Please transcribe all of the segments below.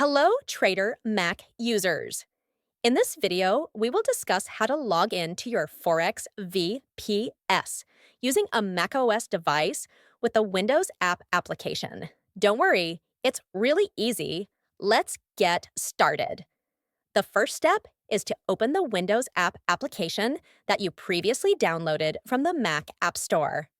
Hello, Trader Mac users. In this video, we will discuss how to log in to your Forex VPS using a macOS device with the Windows app application. Don't worry, it's really easy. Let's get started. The first step is to open the Windows app application that you previously downloaded from the Mac App Store.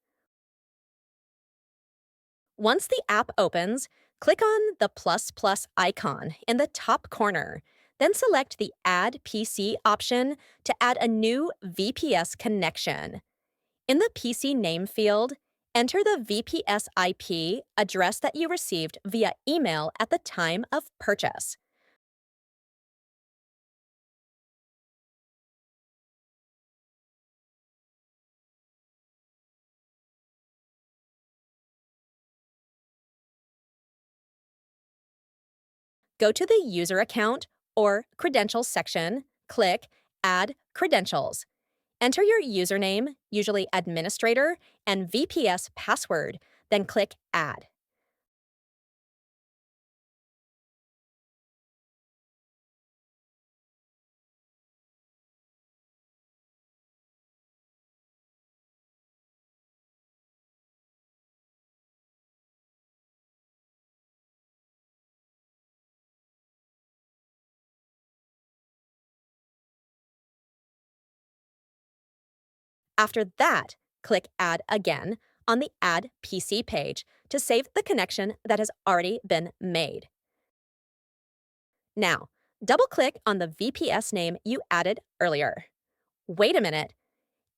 Once the app opens, click on the plus icon in the top corner, then select the Add PC option to add a new VPS connection. In the PC name field, enter the VPS IP address that you received via email at the time of purchase. Go to the User Account or Credentials section, click Add Credentials. Enter your username, usually administrator, and VPS password, then click Add. After that, click Add again on the Add PC page to save the connection that has already been made. Now, double-click on the VPS name you added earlier. Wait a minute,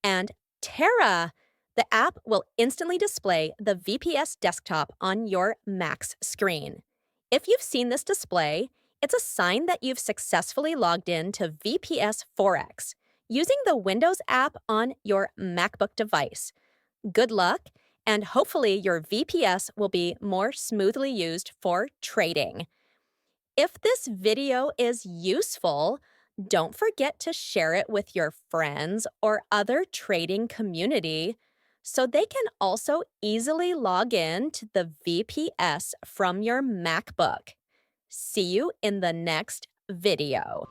and Terra! The app will instantly display the VPS desktop on your Mac's screen. If you've seen this display, it's a sign that you've successfully logged in to VPS Forex using the Windows app on your MacBook device. Good luck, and hopefully your VPS will be more smoothly used for trading. If this video is useful, don't forget to share it with your friends or other trading community so they can also easily log in to the VPS from your MacBook. See you in the next video.